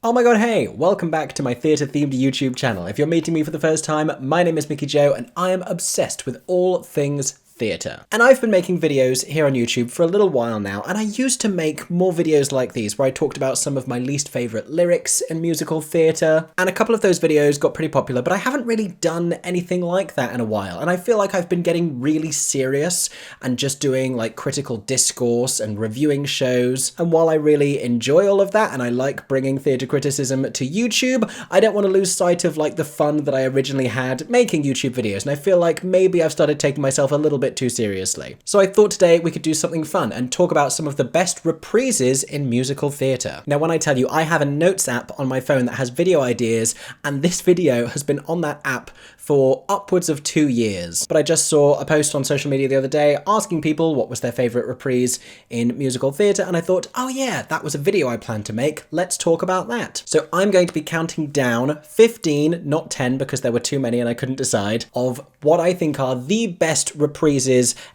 Oh my god, hey! Welcome back to my theatre-themed YouTube channel. If you're meeting me for the first time, my name is Mickey Joe and I am obsessed with all things theatre. And I've been making videos here on YouTube for a little while now, and I used to make more videos like these where I talked about some of my least favourite lyrics in musical theatre, and a couple of those videos got pretty popular, but I haven't really done anything like that in a while, and I feel like I've been getting really serious and just doing like critical discourse and reviewing shows, and while I really enjoy all of that and I like bringing theatre criticism to YouTube, I don't want to lose sight of like the fun that I originally had making YouTube videos, and I feel like maybe I've started taking myself a little bit too seriously. So I thought today we could do something fun and talk about some of the best reprises in musical theatre. Now when I tell you, I have a notes app on my phone that has video ideas, and this video has been on that app for upwards of 2 years. But I just saw a post on social media the other day asking people what was their favourite reprise in musical theatre, and I thought, oh yeah, that was a video I planned to make, let's talk about that. So I'm going to be counting down 15, not 10 because there were too many and I couldn't decide, of what I think are the best reprises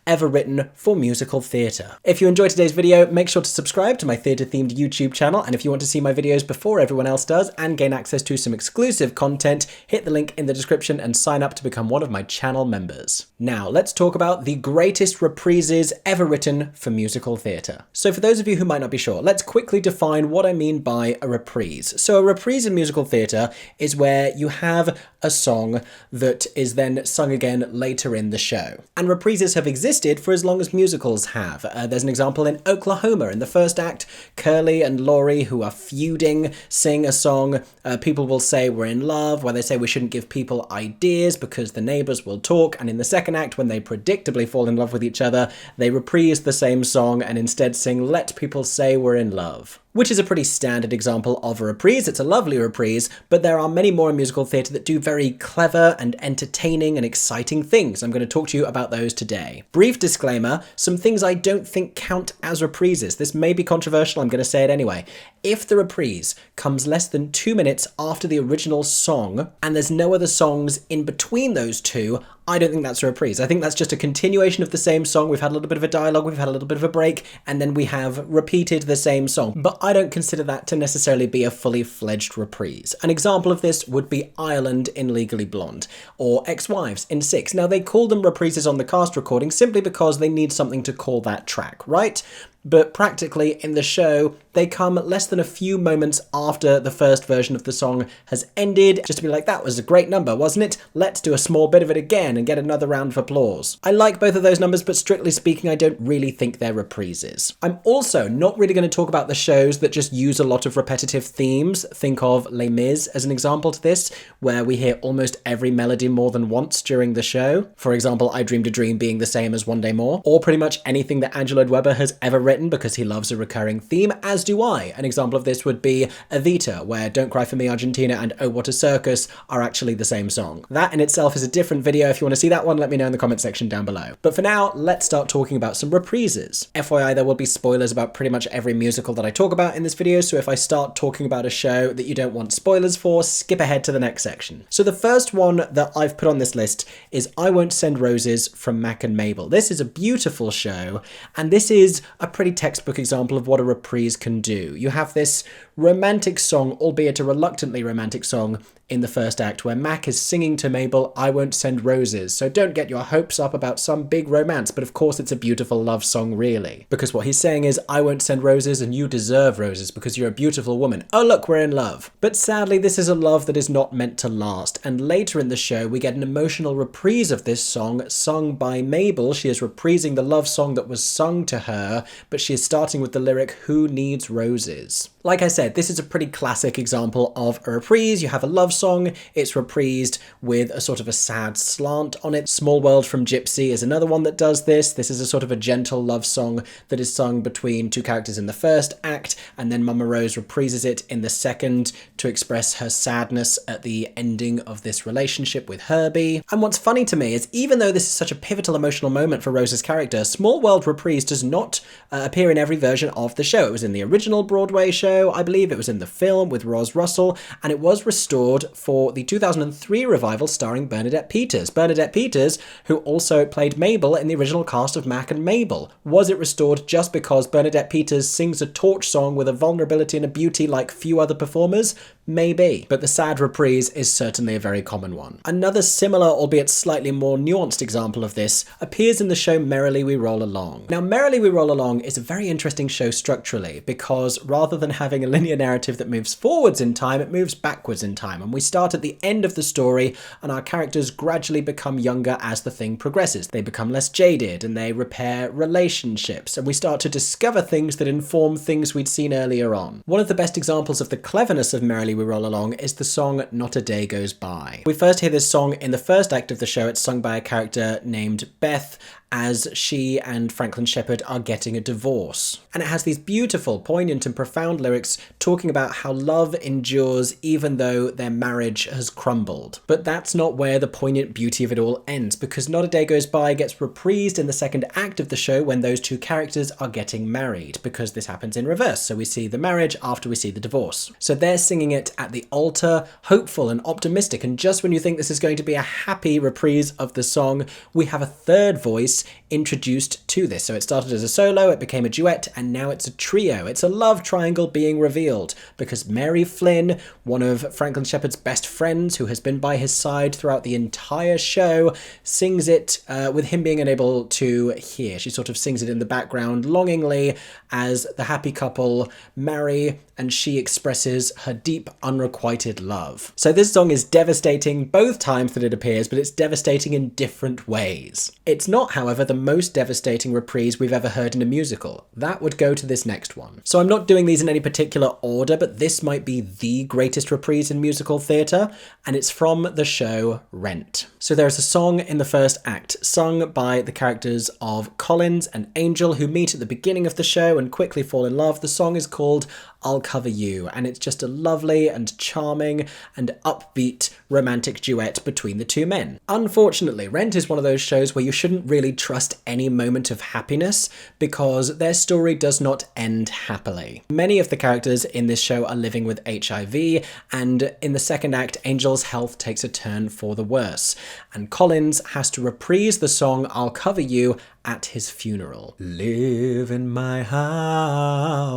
ever written for musical theatre. If you enjoyed today's video, make sure to subscribe to my theatre-themed YouTube channel, and if you want to see my videos before everyone else does and gain access to some exclusive content, hit the link in the description and sign up to become one of my channel members. Now, let's talk about the greatest reprises ever written for musical theatre. So for those of you who might not be sure, let's quickly define what I mean by a reprise. So a reprise in musical theatre is where you have a song that is then sung again later in the show. And reprises have existed for as long as musicals have. There's an example in Oklahoma. In the first act, Curly and Laurie, who are feuding, sing a song, People Will Say We're in Love, where they say we shouldn't give people ideas because the neighbours will talk. And in the second act, when they predictably fall in love with each other, they reprise the same song and instead sing Let People Say We're in Love, which is a pretty standard example of a reprise. It's a lovely reprise, but there are many more in musical theatre that do very clever and entertaining and exciting things. I'm going to talk to you about those today. Brief disclaimer, some things I don't think count as reprises. This may be controversial, I'm going to say it anyway. If the reprise comes less than 2 minutes after the original song, and there's no other songs in between those two, I don't think that's a reprise. I think that's just a continuation of the same song. We've had a little bit of a dialogue, we've had a little bit of a break, and then we have repeated the same song. But I don't consider that to necessarily be a fully fledged reprise. An example of this would be Ireland in Legally Blonde, or Ex-Wives in Six. Now they call them reprises on the cast recording simply because they need something to call that track, right? But practically in the show, they come less than a few moments after the first version of the song has ended, just to be like, that was a great number, wasn't it? Let's do a small bit of it again and get another round of applause. I like both of those numbers, but strictly speaking, I don't really think they're reprises. I'm also not really going to talk about the shows that just use a lot of repetitive themes. Think of Les Mis as an example to this, where we hear almost every melody more than once during the show. For example, I Dreamed a Dream being the same as One Day More, or pretty much anything that Angelo Weber has ever written because he loves a recurring theme, as do I. An example of this would be Evita, where Don't Cry For Me Argentina and Oh What a Circus are actually the same song. That in itself is a different video. If you want to see that one, let me know in the comment section down below. But for now, let's start talking about some reprises. FYI, there will be spoilers about pretty much every musical that I talk about in this video, so if I start talking about a show that you don't want spoilers for, skip ahead to the next section. So the first one that I've put on this list is I Won't Send Roses from Mack and Mabel. This is a beautiful show, and this is a pretty textbook example of what a reprise can do. You have this romantic song, albeit a reluctantly romantic song, in the first act where Mack is singing to Mabel, I won't send roses, so don't get your hopes up about some big romance, but of course it's a beautiful love song really. Because what he's saying is, I won't send roses and you deserve roses because you're a beautiful woman. Oh look, we're in love. But sadly this is a love that is not meant to last, and later in the show we get an emotional reprise of this song sung by Mabel. She is reprising the love song that was sung to her, but she is starting with the lyric, Who Needs Roses? Like I said, this is a pretty classic example of a reprise. You have a love song, it's reprised with a sort of a sad slant on it. Small World from Gypsy is another one that does this. This is a sort of a gentle love song that is sung between two characters in the first act, and then Mama Rose reprises it in the second to express her sadness at the ending of this relationship with Herbie. And what's funny to me is, even though this is such a pivotal emotional moment for Rose's character, Small World reprise does not appear in every version of the show. It was in the original Broadway show, show, I believe it was in the film with Roz Russell, and it was restored for the 2003 revival starring Bernadette Peters. Bernadette Peters, who also played Mabel in the original cast of Mack and Mabel. Was it restored just because Bernadette Peters sings a torch song with a vulnerability and a beauty like few other performers? Maybe, but the sad reprise is certainly a very common one. Another similar, albeit slightly more nuanced example of this appears in the show Merrily We Roll Along. Now, Merrily We Roll Along is a very interesting show structurally because rather than having a linear narrative that moves forwards in time, it moves backwards in time, and we start at the end of the story and our characters gradually become younger as the thing progresses. They become less jaded and they repair relationships, and we start to discover things that inform things we'd seen earlier on. One of the best examples of the cleverness of Merrily We Roll Along is the song Not a Day Goes By. We first hear this song in the first act of the show. It's sung by a character named Beth as she and Franklin Shepherd are getting a divorce. And it has these beautiful, poignant and profound lyrics talking about how love endures even though their marriage has crumbled. But that's not where the poignant beauty of it all ends, because Not a Day Goes By gets reprised in the second act of the show when those two characters are getting married, because this happens in reverse. So we see the marriage after we see the divorce. So they're singing it at the altar, hopeful and optimistic, and just when you think this is going to be a happy reprise of the song, we have a third voice introduced to this. So it started as a solo, it became a duet, and now it's a trio. It's a love triangle being revealed because Mary Flynn, one of Franklin Shepherd's best friends who has been by his side throughout the entire show, sings it with him being unable to hear. She sort of sings it in the background longingly as the happy couple marry, and she expresses her deep unrequited love. So this song is devastating both times that it appears, but it's devastating in different ways. It's not, however, the most devastating reprise we've ever heard in a musical. That would go to this next one. So I'm not doing these in any particular order, but this might be the greatest reprise in musical theatre, and it's from the show Rent. So there's a song in the first act, sung by the characters of Collins and Angel, who meet at the beginning of the show and quickly fall in love. The song is called I'll Cover You, and it's just a lovely and charming and upbeat romantic duet between the two men. Unfortunately, Rent is one of those shows where you shouldn't really trust any moment of happiness because their story does not end happily. Many of the characters in this show are living with HIV, and in the second act, Angel's health takes a turn for the worse, and Collins has to reprise the song I'll Cover You at his funeral. Live in my house.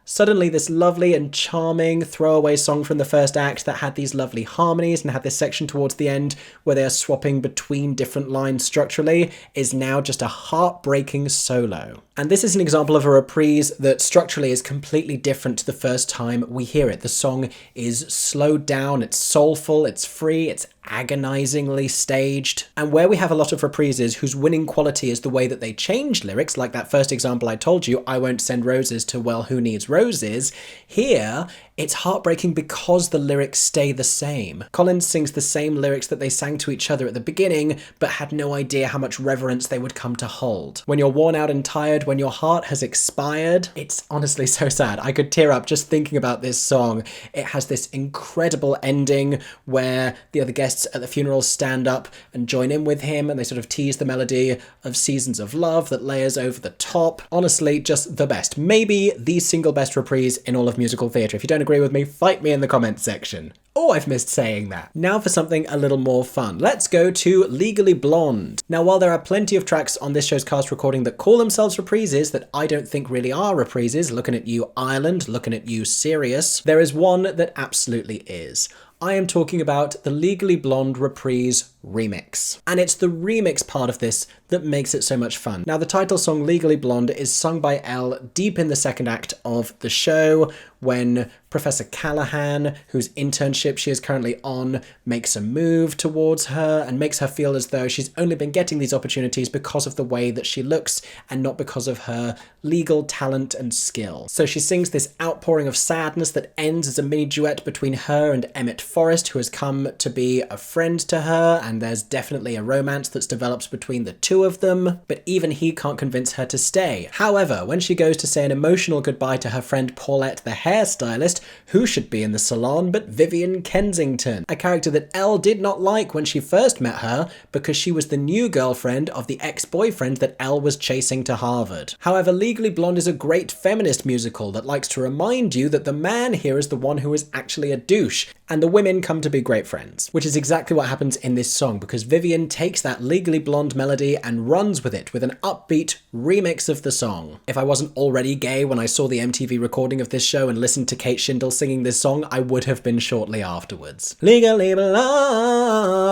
Suddenly this lovely and charming throwaway song from the first act that had these lovely harmonies and had this section towards the end where they are swapping between different lines structurally is now just a heartbreaking solo. And this is an example of a reprise that structurally is completely different to the first time we hear it. The song is slowed down, it's soulful, it's free, it's agonizingly staged. And where we have a lot of reprises whose winning quality is the way that they change lyrics, like that first example I told you, I won't send roses to Well Who Needs Roses, here it's heartbreaking because the lyrics stay the same. Collins sings the same lyrics that they sang to each other at the beginning, but had no idea how much reverence they would come to hold. When you're worn out and tired, when your heart has expired, it's honestly so sad. I could tear up just thinking about this song. It has this incredible ending where the other guests at the funeral stand up and join in with him, and they sort of tease the melody of Seasons of Love that layers over the top. Honestly, just the best. Maybe the single best reprise in all of musical theatre. If you don't agree with me, fight me in the comments section. Oh, I've missed saying that. Now for something a little more fun. Let's go to Legally Blonde. Now, while there are plenty of tracks on this show's cast recording that call themselves reprises that I don't think really are reprises, looking at you Ireland, looking at you Sirius, there is one that absolutely is. I am talking about the Legally Blonde reprise remix. And it's the remix part of this that makes it so much fun. Now, the title song Legally Blonde is sung by Elle deep in the second act of the show when Professor Callahan, whose internship she is currently on, makes a move towards her and makes her feel as though she's only been getting these opportunities because of the way that she looks and not because of her legal talent and skill. So she sings this outpouring of sadness that ends as a mini duet between her and Emmett Forrest, who has come to be a friend to her, and there's definitely a romance that's developed between the two two of them, but even he can't convince her to stay. However, when she goes to say an emotional goodbye to her friend Paulette the hairstylist, who should be in the salon but Vivian Kensington, a character that Elle did not like when she first met her because she was the new girlfriend of the ex-boyfriend that Elle was chasing to Harvard. However, Legally Blonde is a great feminist musical that likes to remind you that the man here is the one who is actually a douche, and the women come to be great friends, which is exactly what happens in this song, because Vivian takes that Legally Blonde melody and runs with it with an upbeat remix of the song. If I wasn't already gay when I saw the MTV recording of this show and listened to Kate Shindle singing this song, I would have been shortly afterwards. Legally Blonde!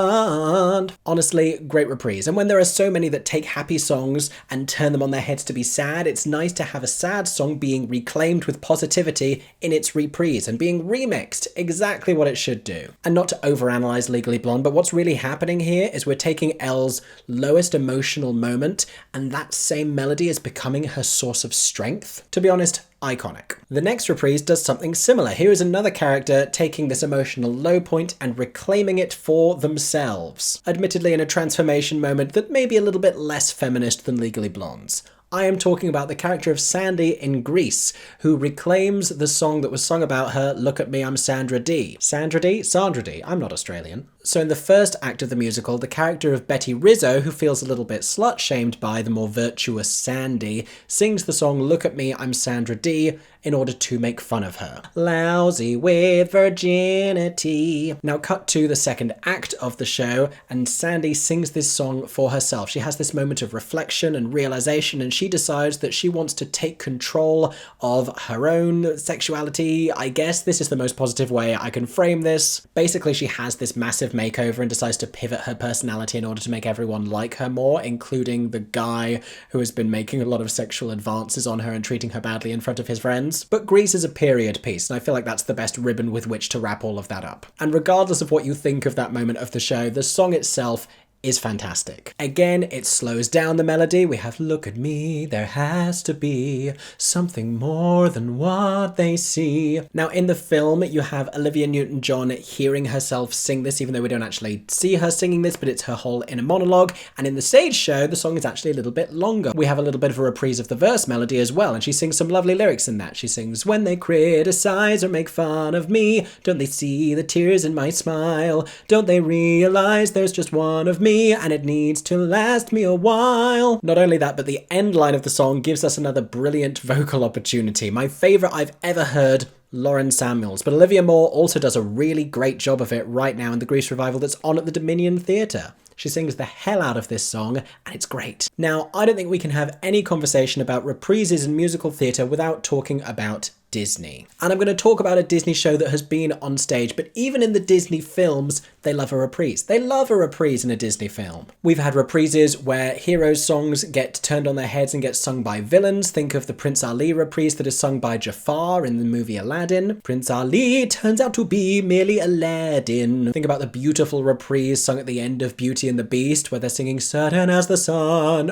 Honestly, great reprise. And when there are so many that take happy songs and turn them on their heads to be sad, it's nice to have a sad song being reclaimed with positivity in its reprise and being remixed, exactly what it should do. And not to overanalyze Legally Blonde, but what's really happening here is we're taking Elle's lowest emotional moment, and that same melody is becoming her source of strength. To be honest, iconic. The next reprise does something similar. Here is another character taking this emotional low point and reclaiming it for themselves. Admittedly in a transformation moment that may be a little bit less feminist than Legally Blonde's. I am talking about the character of Sandy in Grease, who reclaims the song that was sung about her, Look at Me, I'm Sandra Dee. Sandra Dee? Sandra Dee. I'm not Australian. So in the first act of the musical, the character of Betty Rizzo, who feels a little bit slut-shamed by the more virtuous Sandy, sings the song Look at Me, I'm Sandra Dee in order to make fun of her. Lousy with virginity. Now cut to the second act of the show, and Sandy sings this song for herself. She has this moment of reflection and realization, and she decides that she wants to take control of her own sexuality. I guess this is the most positive way I can frame this. Basically, she has this massive makeover and decides to pivot her personality in order to make everyone like her more, including the guy who has been making a lot of sexual advances on her and treating her badly in front of his friends. But Grease is a period piece, and I feel like that's the best ribbon with which to wrap all of that up. And regardless of what you think of that moment of the show, the song itself is fantastic. Again, it slows down the melody. We have look at me, there has to be something more than what they see. Now in the film, you have Olivia Newton-John hearing herself sing this, even though we don't actually see her singing this, but it's her whole inner monologue. And in the stage show, the song is actually a little bit longer. We have a little bit of a reprise of the verse melody as well, and she sings some lovely lyrics in that. She sings, when they criticize or make fun of me, don't they see the tears in my smile? Don't they realize there's just one of me? And it needs to last me a while. Not only that, but the end line of the song gives us another brilliant vocal opportunity. My favourite I've ever heard, Lauren Samuels. But Olivia Moore also does a really great job of it right now in the Grease revival that's on at the Dominion Theatre. She sings the hell out of this song, and it's great. Now, I don't think we can have any conversation about reprises in musical theatre without talking about Disney. And I'm going to talk about a Disney show that has been on stage, but even in the Disney films, they love a reprise. They love a reprise in a Disney film. We've had reprises where heroes' songs get turned on their heads and get sung by villains. Think of the Prince Ali reprise that is sung by Jafar in the movie Aladdin. Prince Ali turns out to be merely Aladdin. Think about the beautiful reprise sung at the end of Beauty and the Beast, where they're singing certain as the sun,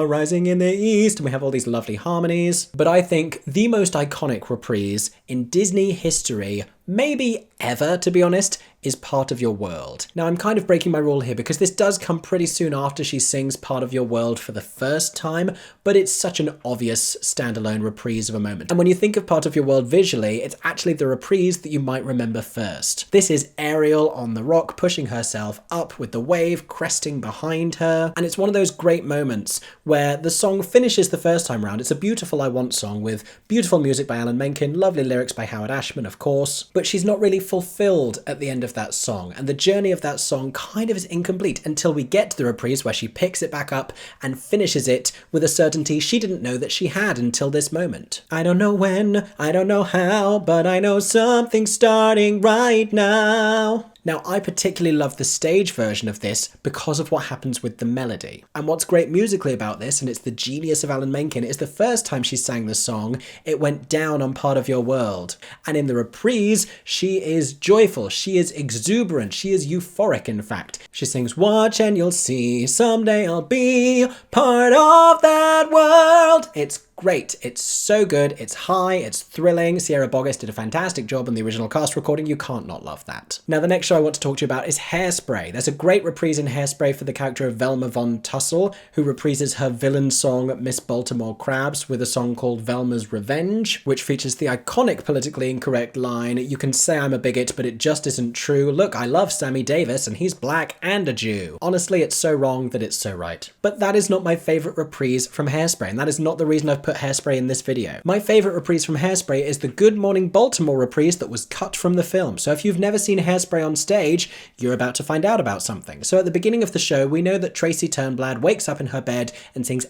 rising in the east, and we have all these lovely harmonies. But I think the most iconic reprise in Disney history, maybe ever, to be honest, is Part of Your World. Now, I'm kind of breaking my rule here because this does come pretty soon after she sings Part of Your World for the first time, but it's such an obvious standalone reprise of a moment. And when you think of Part of Your World visually, it's actually the reprise that you might remember first. This is Ariel on the rock pushing herself up with the wave cresting behind her, and it's one of those great moments where the song finishes the first time round. It's a beautiful I Want song with beautiful music by Alan Menken, lovely lyrics by Howard Ashman, of course, but she's not really fulfilled at the end of that song, and the journey of that song kind of is incomplete until we get to the reprise where she picks it back up and finishes it with a certainty she didn't know that she had until this moment. I don't know when, I don't know how, but I know something's starting right now. Now, I particularly love the stage version of this because of what happens with the melody. And what's great musically about this, and it's the genius of Alan Menken, is the first time she sang the song, it went down on Part of Your World. And in the reprise, she is joyful, she is exuberant, she is euphoric, in fact. She sings, watch and you'll see, someday I'll be part of that world. It's great. It's so good. It's high. It's thrilling. Sierra Boggess did a fantastic job on the original cast recording. You can't not love that. Now, the next show I want to talk to you about is Hairspray. There's a great reprise in Hairspray for the character of Velma von Tussle, who reprises her villain song Miss Baltimore Crabs with a song called Velma's Revenge, which features the iconic politically incorrect line, "You can say I'm a bigot, but it just isn't true. Look, I love Sammy Davis, and he's black and a Jew." Honestly, it's so wrong that it's so right. But that is not my favourite reprise from Hairspray, and that is not the reason I've put Hairspray in this video. My favourite reprise from Hairspray is the Good Morning Baltimore reprise that was cut from the film. So if you've never seen Hairspray on stage, you're about to find out about something. So at the beginning of the show, we know that Tracy Turnblad wakes up in her bed and sings,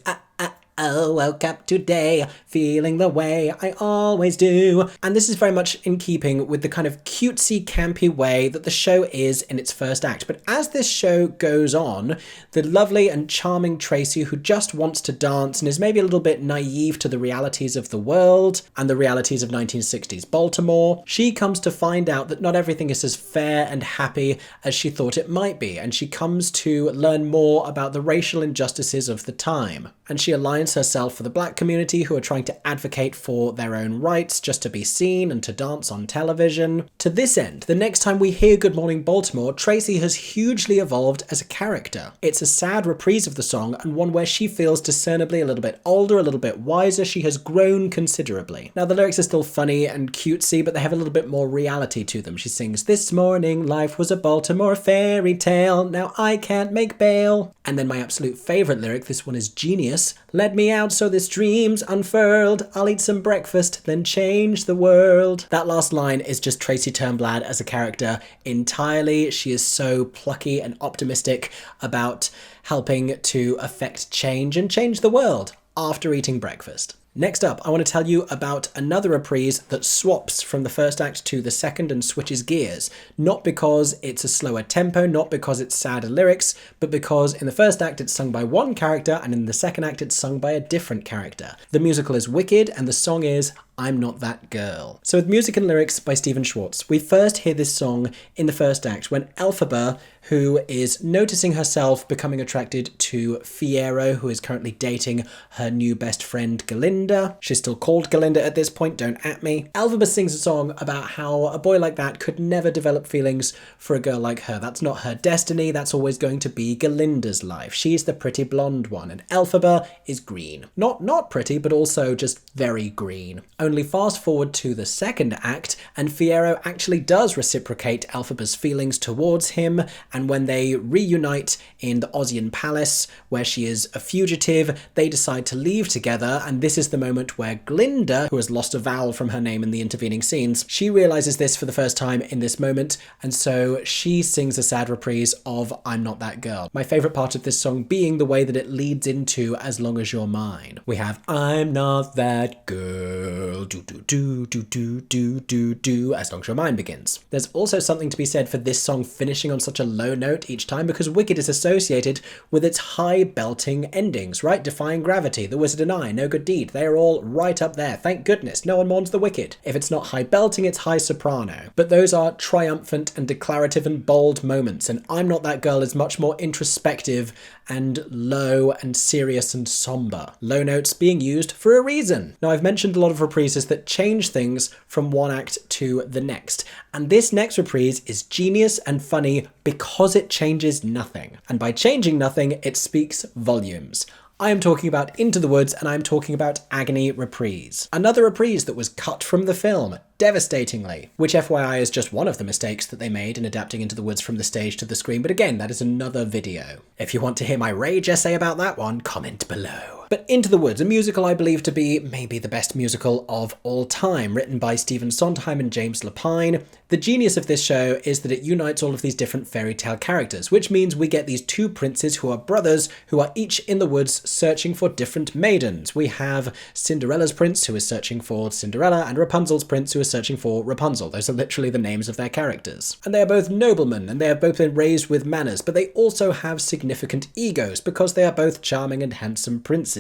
"Oh, woke up today, feeling the way I always do." And this is very much in keeping with the kind of cutesy, campy way that the show is in its first act. But as this show goes on, the lovely and charming Tracy, who just wants to dance and is maybe a little bit naive to the realities of the world and the realities of 1960s Baltimore, she comes to find out that not everything is as fair and happy as she thought it might be. And she comes to learn more about the racial injustices of the time. And she aligns herself for the black community, who are trying to advocate for their own rights just to be seen and to dance on television. To this end, the next time we hear Good Morning Baltimore, Tracy has hugely evolved as a character. It's a sad reprise of the song, and one where she feels discernibly a little bit older, a little bit wiser. She has grown considerably. Now, the lyrics are still funny and cutesy, but they have a little bit more reality to them. She sings, "This morning life was a Baltimore fairy tale, now I can't make bail." And then my absolute favourite lyric, this one is genius, "Let me out so this dream's unfurled, I'll eat some breakfast, then change the world." That last line is just Tracy Turnblad as a character entirely. She is so plucky and optimistic about helping to affect change and change the world after eating breakfast. Next up, I want to tell you about another reprise that swaps from the first act to the second and switches gears. Not because it's a slower tempo, not because it's sadder lyrics, but because in the first act it's sung by one character and in the second act it's sung by a different character. The musical is Wicked and the song is "I'm Not That Girl." So with music and lyrics by Stephen Schwartz, we first hear this song in the first act when Elphaba, who is noticing herself becoming attracted to Fiyero, who is currently dating her new best friend Galinda. She's still called Galinda at this point, don't at me. Elphaba sings a song about how a boy like that could never develop feelings for a girl like her. That's not her destiny, that's always going to be Galinda's life. She's the pretty blonde one, and Elphaba is green. Not pretty, but also just very green. Only fast forward to the second act, and Fiyero actually does reciprocate Elphaba's feelings towards him, and when they reunite in the Ozian Palace, where she is a fugitive, they decide to leave together, and this is the moment where Glinda, who has lost a vowel from her name in the intervening scenes, she realises this for the first time in this moment, and so she sings a sad reprise of "I'm Not That Girl." My favourite part of this song being the way that it leads into "As Long As You're Mine." We have "I'm not that girl, do do do do do do do do," "As Long As Your Mine" begins. There's also something to be said for this song finishing on such a low note each time, because Wicked is associated with its high belting endings, right? Defying Gravity, The Wizard and I, No Good Deed, they are all right up there. Thank goodness, no one mourns the wicked. If it's not high belting, it's high soprano. But those are triumphant and declarative and bold moments, and "I'm Not That Girl" is much more introspective and low and serious and sombre. Low notes being used for a reason. Now, I've mentioned a lot of reprises that change things from one act to the next, and this next reprise is genius and funny because it changes nothing. And by changing nothing, it speaks volumes. I am talking about Into the Woods, and I am talking about Agony Reprise. Another reprise that was cut from the film, devastatingly, which FYI is just one of the mistakes that they made in adapting Into the Woods from the stage to the screen, but again, that is another video. If you want to hear my rage essay about that one, comment below. But Into the Woods, a musical I believe to be maybe the best musical of all time, written by Stephen Sondheim and James Lapine. The genius of this show is that it unites all of these different fairy tale characters, which means we get these two princes who are brothers, who are each in the woods searching for different maidens. We have Cinderella's prince, who is searching for Cinderella, and Rapunzel's prince, who is searching for Rapunzel. Those are literally the names of their characters. And they are both noblemen, and they have both been raised with manners, but they also have significant egos, because they are both charming and handsome princes.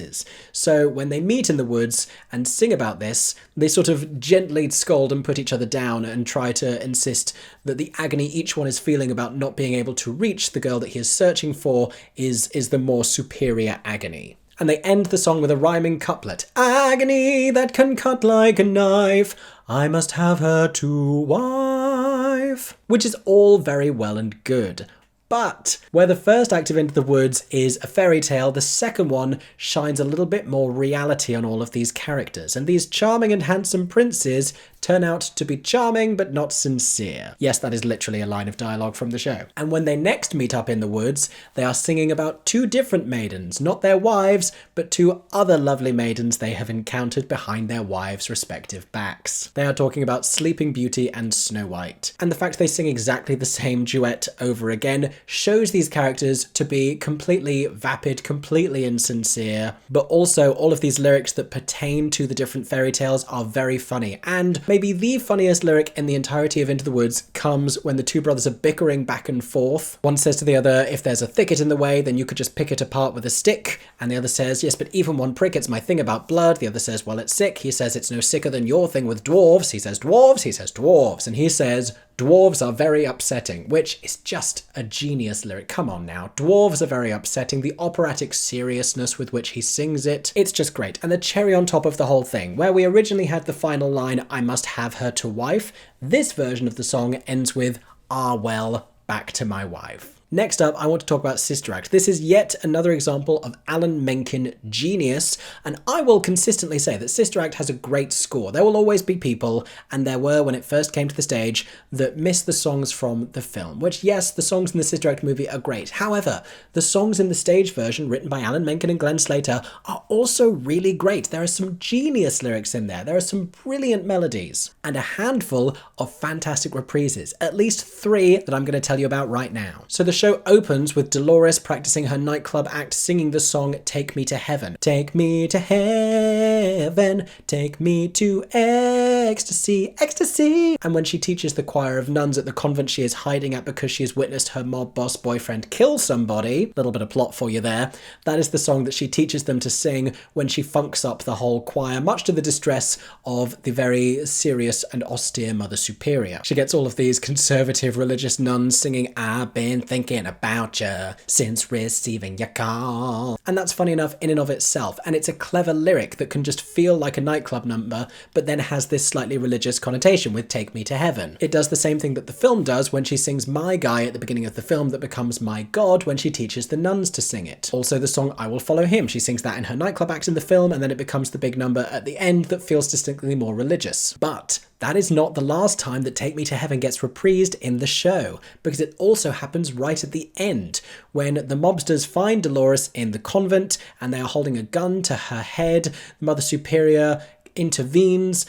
So when they meet in the woods and sing about this, they sort of gently scold and put each other down and try to insist that the agony each one is feeling about not being able to reach the girl that he is searching for is the more superior agony. And they end the song with a rhyming couplet. Agony that can cut like a knife, I must have her to wife. Which is all very well and good. But where the first act of Into the Woods is a fairy tale, the second one shines a little bit more reality on all of these characters. And these charming and handsome princes turn out to be charming but not sincere. Yes, that is literally a line of dialogue from the show. And when they next meet up in the woods, they are singing about two different maidens, not their wives, but two other lovely maidens they have encountered behind their wives' respective backs. They are talking about Sleeping Beauty and Snow White. And the fact they sing exactly the same duet over again shows these characters to be completely vapid, completely insincere, but also all of these lyrics that pertain to the different fairy tales are very funny. And maybe the funniest lyric in the entirety of Into the Woods comes when the two brothers are bickering back and forth. One says to the other, if there's a thicket in the way, then you could just pick it apart with a stick. And the other says, yes, but even one prick, it's my thing about blood. The other says, well, it's sick. He says, it's no sicker than your thing with dwarves. He says, dwarves. He says, dwarves. And he says, dwarves are very upsetting, which is just a genius lyric. Come on now. Dwarves are very upsetting. The operatic seriousness with which he sings it, it's just great. And the cherry on top of the whole thing, where we originally had the final line, I must have her to wife, this version of the song ends with, ah well, back to my wife. Next up, I want to talk about Sister Act. This is yet another example of Alan Menken genius, and I will consistently say that Sister Act has a great score. There will always be people, and there were when it first came to the stage, that miss the songs from the film, which yes, the songs in the Sister Act movie are great. However, the songs in the stage version written by Alan Menken and Glenn Slater are also really great. There are some genius lyrics in there. There are some brilliant melodies, and a handful of fantastic reprises, at least 3 that I'm going to tell you about right now. So the show opens with Dolores practicing her nightclub act singing the song Take Me to Heaven. Take me to heaven, take me to ecstasy, ecstasy. And when she teaches the choir of nuns at the convent she is hiding at because she has witnessed her mob boss boyfriend kill somebody, little bit of plot for you there, that is the song that she teaches them to sing when she funks up the whole choir, much to the distress of the very serious and austere Mother Superior. She gets all of these conservative religious nuns singing, I've been thinking about you since receiving your call. And that's funny enough in and of itself, and it's a clever lyric that can just feel like a nightclub number, but then has this slightly religious connotation with Take Me to Heaven. It does the same thing that the film does when she sings My Guy at the beginning of the film that becomes My God when she teaches the nuns to sing it. Also the song I Will Follow Him, she sings that in her nightclub act in the film, and then it becomes the big number at the end that feels distinctly more religious. But that is not the last time that Take Me to Heaven gets reprised in the show, because it also happens right at the end, when the mobsters find Dolores in the convent and they are holding a gun to her head. Mother Superior intervenes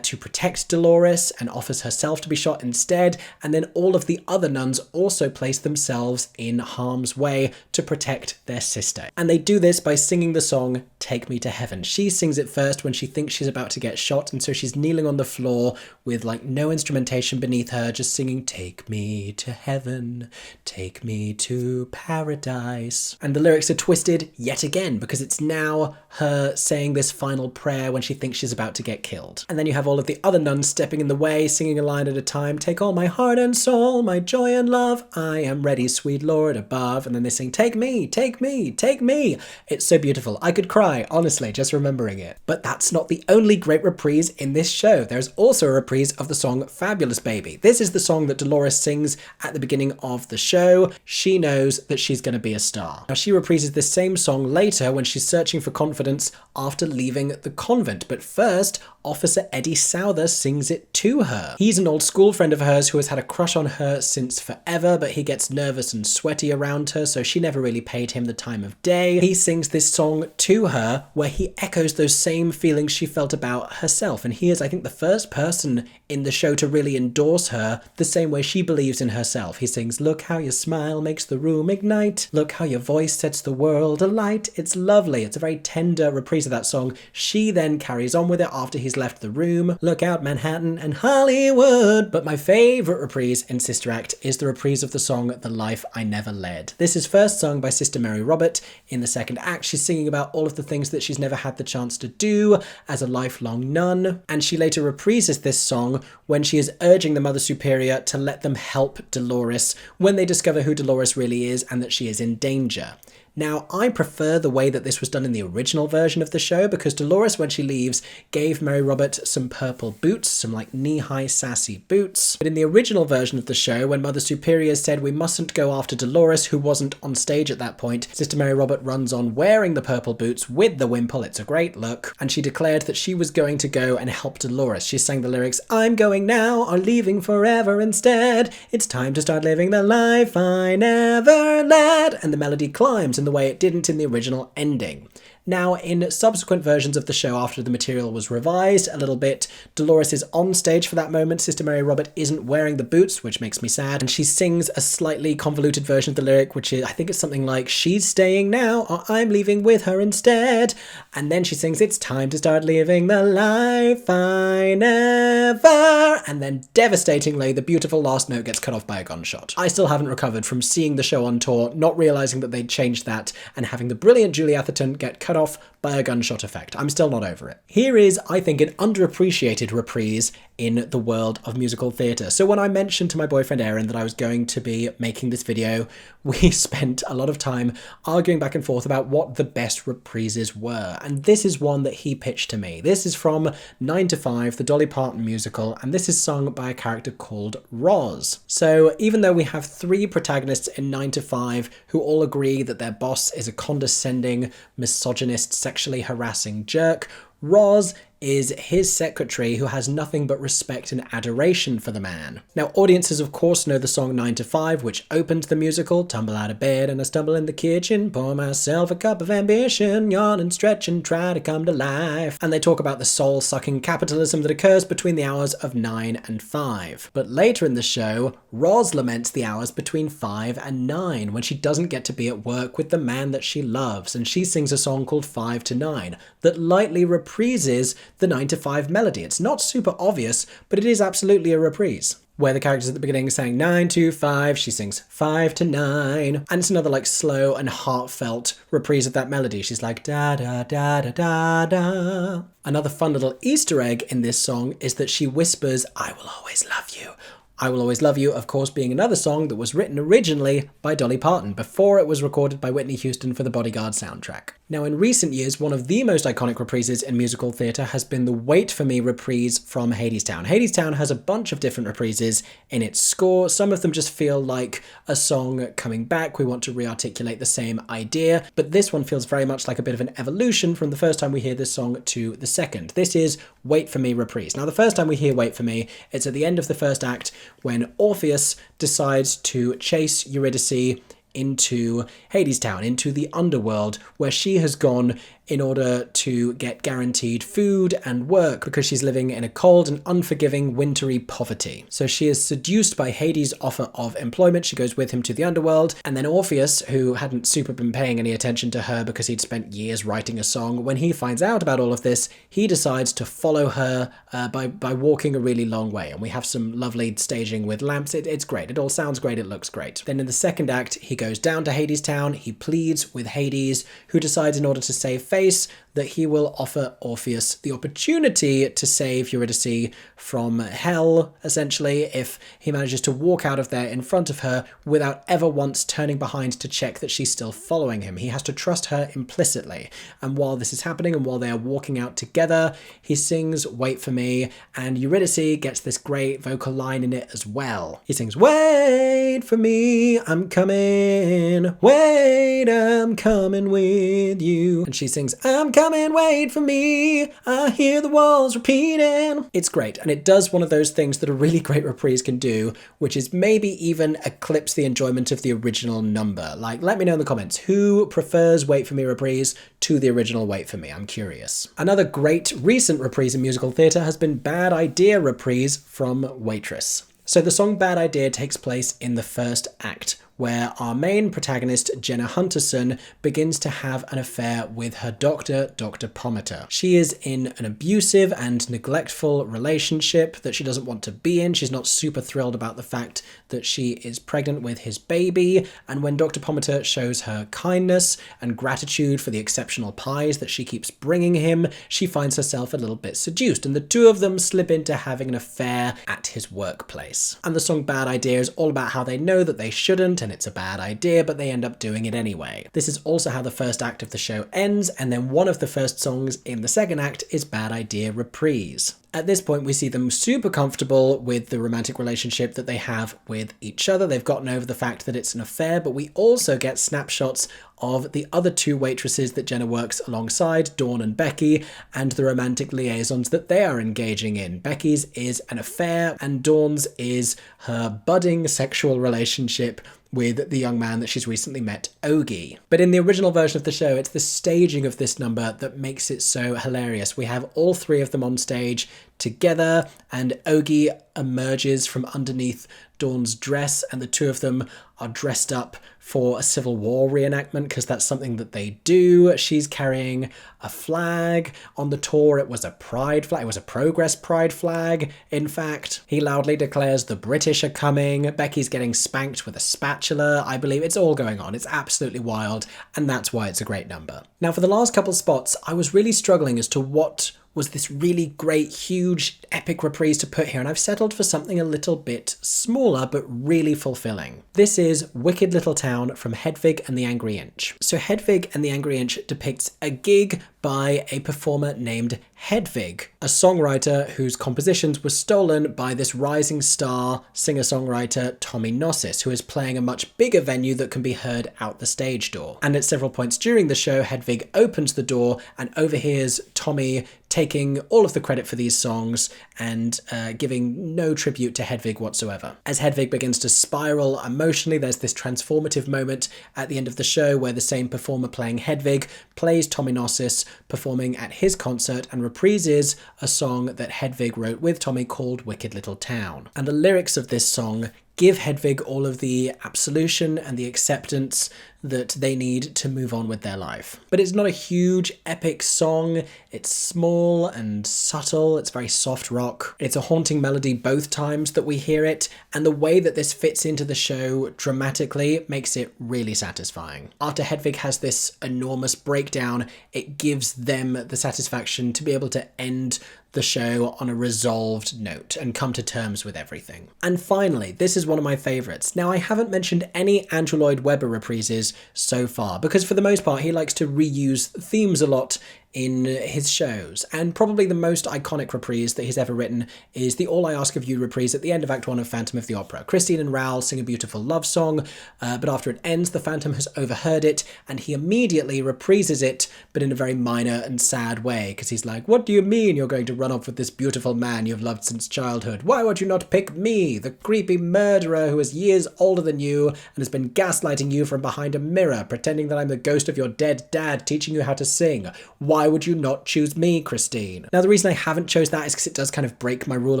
to protect Dolores and offers herself to be shot instead, and then all of the other nuns also place themselves in harm's way to protect their sister. And they do this by singing the song Take Me to Heaven. She sings it first when she thinks she's about to get shot, and so she's kneeling on the floor with like no instrumentation beneath her, just singing Take me to heaven, take me to paradise. And the lyrics are twisted yet again because it's now her saying this final prayer when she thinks she's about to get killed. And then you have all of the other nuns stepping in the way, singing a line at a time. Take all my heart and soul, my joy and love, I am ready, sweet Lord above. And then they sing, take me, take me, take me. It's so beautiful. I could cry, honestly, just remembering it. But that's not the only great reprise in this show. There's also a reprise of the song Fabulous Baby. This is the song that Dolores sings at the beginning of the show. She knows that she's going to be a star. Now she reprises this same song later when she's searching for confidence after leaving the convent. But first, Officer Eddie Souther sings it to her. He's an old school friend of hers who has had a crush on her since forever, but he gets nervous and sweaty around her, so she never really paid him the time of day. He sings this song to her where he echoes those same feelings she felt about herself, and he is, I think, the first person in the show to really endorse her the same way she believes in herself. He sings, look how your smile makes the room ignite, look how your voice sets the world alight. It's lovely. It's a very tender reprise of that song. She then carries on with it after he's left the room. Look out Manhattan and Hollywood. But my favourite reprise in Sister Act is the reprise of the song The Life I Never Led. This is first sung by Sister Mary Robert. In the second act, she's singing about all of the things that she's never had the chance to do as a lifelong nun, and she later reprises this song when she is urging the Mother Superior to let them help Dolores when they discover who Dolores really is and that she is in danger. Now, I prefer the way that this was done in the original version of the show, because Dolores, when she leaves, gave Mary Robert some purple boots, some like knee-high sassy boots. But in the original version of the show, when Mother Superior said we mustn't go after Dolores, who wasn't on stage at that point, Sister Mary Robert runs on wearing the purple boots with the wimple. It's a great look. And she declared that she was going to go and help Dolores. She sang the lyrics, "I'm going now, or leaving forever instead. It's time to start living the life I never led." And the melody climbs in the way it didn't in the original ending. Now, in subsequent versions of the show, after the material was revised a little bit, Dolores is on stage for that moment. Sister Mary Robert isn't wearing the boots, which makes me sad, and she sings a slightly convoluted version of the lyric, which is, I think it's something like, "She's staying now, or I'm leaving with her instead." And then she sings, "It's time to start living the life I never..." And then, devastatingly, the beautiful last note gets cut off by a gunshot. I still haven't recovered from seeing the show on tour, not realising that they'd changed that, and having the brilliant Julie Atherton get cut off by a gunshot effect. I'm still not over it. Here is, I think, an underappreciated reprise in the world of musical theatre. So when I mentioned to my boyfriend Aaron that I was going to be making this video, we spent a lot of time arguing back and forth about what the best reprises were. And this is one that he pitched to me. This is from 9 to 5, the Dolly Parton musical, and this is sung by a character called Roz. So even though we have 3 protagonists in 9 to 5 who all agree that their boss is a condescending, misogynist, sexually harassing jerk, Roz is his secretary who has nothing but respect and adoration for the man. Now, audiences of course know the song 9 to 5, which opened the musical. Tumble out of bed and I stumble in the kitchen, pour myself a cup of ambition, yawn and stretch and try to come to life. And they talk about the soul-sucking capitalism that occurs between the hours of 9 and 5. But later in the show, Roz laments the hours between 5 and 9, when she doesn't get to be at work with the man that she loves, and she sings a song called 5 to 9 that lightly reprises the 9 to 5 melody. It's not super obvious, but it is absolutely a reprise. Where the characters at the beginning sang 9 to 5, she sings 5 to 9. And it's another like slow and heartfelt reprise of that melody. She's like da da da da da da. Another fun little Easter egg in this song is that she whispers, "I will always love you." I Will Always Love You, of course, being another song that was written originally by Dolly Parton before it was recorded by Whitney Houston for the Bodyguard soundtrack. Now, in recent years, one of the most iconic reprises in musical theatre has been the Wait For Me reprise from Hadestown. Hadestown has a bunch of different reprises in its score. Some of them just feel like a song coming back. We want to re-articulate the same idea, but this one feels very much like a bit of an evolution from the first time we hear this song to the second. This is Wait For Me reprise. Now, the first time we hear Wait For Me, it's at the end of the first act when Orpheus decides to chase Eurydice into Hadestown, into the underworld, where she has gone in order to get guaranteed food and work because she's living in a cold and unforgiving wintry poverty. So she is seduced by Hades' offer of employment. She goes with him to the underworld, and then Orpheus, who hadn't super been paying any attention to her because he'd spent years writing a song, when he finds out about all of this, he decides to follow her by walking a really long way. And we have some lovely staging with lamps. It's great. It all sounds great. It looks great. Then in the second act, he goes down to Hadestown. He pleads with Hades, who decides in order to save face that he will offer Orpheus the opportunity to save Eurydice from hell, essentially, if he manages to walk out of there in front of her without ever once turning behind to check that she's still following him. He has to trust her implicitly. And while this is happening and while they are walking out together, he sings Wait For Me, and Eurydice gets this great vocal line in it as well. He sings, "Wait for me, I'm coming, wait, I'm coming with you." And she sings, "I'm coming, wait for me, I hear the walls repeating." It's great, and it does one of those things that a really great reprise can do, which is maybe even eclipse the enjoyment of the original number. Like, let me know in the comments, who prefers Wait For Me reprise to the original Wait For Me? I'm curious. Another great recent reprise in musical theatre has been Bad Idea reprise from Waitress. So the song Bad Idea takes place in the first act, where our main protagonist, Jenna Hunterson, begins to have an affair with her doctor, Dr. Pomatter. She is in an abusive and neglectful relationship that she doesn't want to be in. She's not super thrilled about the fact that she is pregnant with his baby, and when Dr. Pomatter shows her kindness and gratitude for the exceptional pies that she keeps bringing him, she finds herself a little bit seduced, and the two of them slip into having an affair at his workplace. And the song Bad Idea is all about how they know that they shouldn't, and it's a bad idea, but they end up doing it anyway. This is also how the first act of the show ends, and then one of the first songs in the second act is Bad Idea Reprise. At this point, we see them super comfortable with the romantic relationship that they have with each other. They've gotten over the fact that it's an affair, but we also get snapshots of the other two waitresses that Jenna works alongside, Dawn and Becky, and the romantic liaisons that they are engaging in. Becky's is an affair, and Dawn's is her budding sexual relationship with the young man that she's recently met, Ogie. But in the original version of the show, it's the staging of this number that makes it so hilarious. We have all three of them on stage together, and Ogie emerges from underneath Dawn's dress, and the two of them are dressed up for a Civil War reenactment because that's something that they do. She's carrying a flag. On the tour, it was a pride flag. It was a Progress pride flag, in fact. He loudly declares the British are coming. Becky's getting spanked with a spatula, I believe. It's all going on. It's absolutely wild, and that's why it's a great number. Now, for the last couple spots, I was really struggling as to what was this really great, huge, epic reprise to put here, and I've settled for something a little bit smaller, but really fulfilling. This is Wicked Little Town from Hedwig and the Angry Inch. So Hedwig and the Angry Inch depicts a gig by a performer named Hedwig, a songwriter whose compositions were stolen by this rising star singer-songwriter Tommy Knossis, who is playing a much bigger venue that can be heard out the stage door. And at several points during the show, Hedwig opens the door and overhears Tommy taking all of the credit for these songs and giving no tribute to Hedwig whatsoever. As Hedwig begins to spiral emotionally, there's this transformative moment at the end of the show where the same performer playing Hedwig plays Tommy Knossis performing at his concert and reprises a song that Hedwig wrote with Tommy called Wicked Little Town. And the lyrics of this song give Hedwig all of the absolution and the acceptance that they need to move on with their life. But it's not a huge, epic song. It's small and subtle. It's very soft rock. It's a haunting melody both times that we hear it, and the way that this fits into the show dramatically makes it really satisfying. After Hedwig has this enormous breakdown, it gives them the satisfaction to be able to end the show on a resolved note and come to terms with everything. And finally, this is one of my favourites. Now, I haven't mentioned any Andrew Lloyd Webber reprises so far, because for the most part, he likes to reuse themes a lot in his shows, and probably the most iconic reprise that he's ever written is the All I Ask of You reprise at the end of Act 1 of Phantom of the Opera. Christine and Raoul sing a beautiful love song, but after it ends, the Phantom has overheard it, and he immediately reprises it, but in a very minor and sad way, because he's like, "What do you mean you're going to run off with this beautiful man you've loved since childhood? Why would you not pick me, the creepy murderer who is years older than you and has been gaslighting you from behind a mirror, pretending that I'm the ghost of your dead dad teaching you how to sing? Why would you not choose me, Christine?" Now, the reason I haven't chose that is because it does kind of break my rule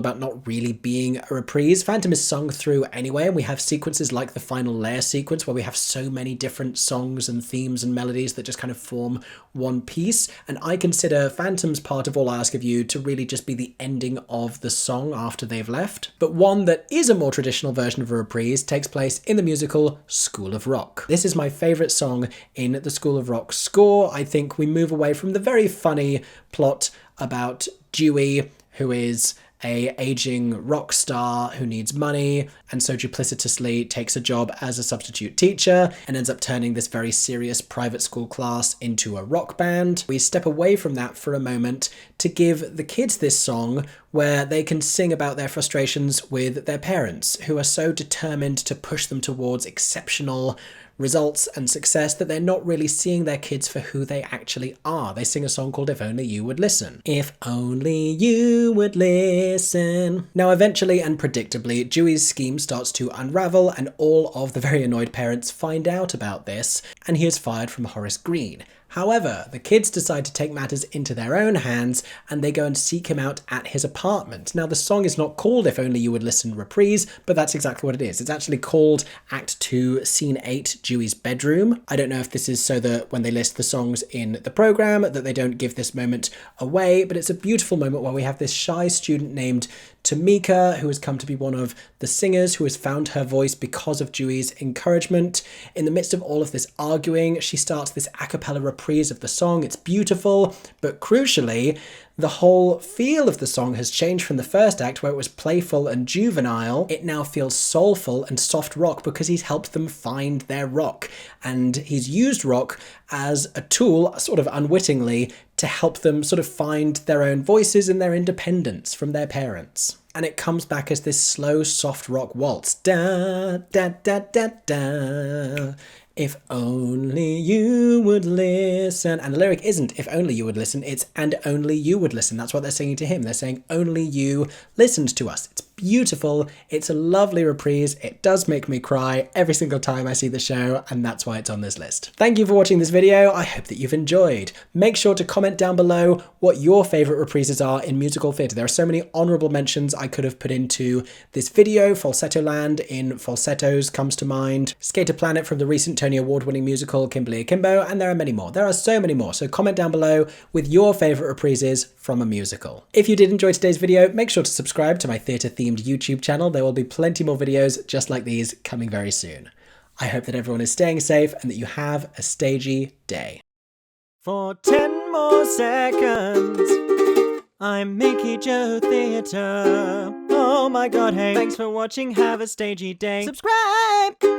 about not really being a reprise. Phantom is sung through anyway, and we have sequences like the final layer sequence where we have so many different songs and themes and melodies that just kind of form one piece, and I consider Phantom's part of All I Ask of You to really just be the ending of the song after they've left. But one that is a more traditional version of a reprise takes place in the musical School of Rock. This is my favourite song in the School of Rock score. I think we move away from the very funny plot about Dewey, who is a aging rock star who needs money and so duplicitously takes a job as a substitute teacher and ends up turning this very serious private school class into a rock band. We step away from that for a moment to give the kids this song where they can sing about their frustrations with their parents, who are so determined to push them towards exceptional results and success that they're not really seeing their kids for who they actually are. They sing a song called If Only You Would Listen. If only you would listen. Now, eventually and predictably, Dewey's scheme starts to unravel and all of the very annoyed parents find out about this, and he is fired from Horace Green. However, the kids decide to take matters into their own hands and they go and seek him out at his apartment. Now, the song is not called If Only You Would Listen Reprise, but that's exactly what it is. It's actually called Act 2, Scene 8, Dewey's Bedroom. I don't know if this is so that when they list the songs in the programme that they don't give this moment away, but it's a beautiful moment where we have this shy student named to Mika, who has come to be one of the singers who has found her voice because of Dewey's encouragement. In the midst of all of this arguing, she starts this a cappella reprise of the song. It's beautiful, but crucially, the whole feel of the song has changed from the first act, where it was playful and juvenile. It now feels soulful and soft rock because he's helped them find their rock. And he's used rock as a tool, sort of unwittingly, to help them sort of find their own voices and their independence from their parents. And it comes back as this slow, soft rock waltz. Da, da, da, da, da. If only you would listen. And the lyric isn't if only you would listen, it's and only you would listen. That's what they're singing to him. They're saying only you listened to us. It's beautiful. It's a lovely reprise. It does make me cry every single time I see the show, and that's why it's on this list. Thank you for watching this video. I hope that you've enjoyed. Make sure to comment down below what your favourite reprises are in musical theatre. There are so many honourable mentions I could have put into this video. Falsetto Land in Falsettos comes to mind. Skater Planet from the recent Tony Award-winning musical Kimberly Akimbo, and there are many more. There are so many more, so comment down below with your favourite reprises from a musical. If you did enjoy today's video, make sure to subscribe to my theatre-themed YouTube channel. There will be plenty more videos just like these coming very soon. I hope that everyone is staying safe and that you have a stagey day. For 10 more seconds, I'm Mickey Joe Theatre. Oh my god, hey, thanks for watching, have a stagey day. Subscribe!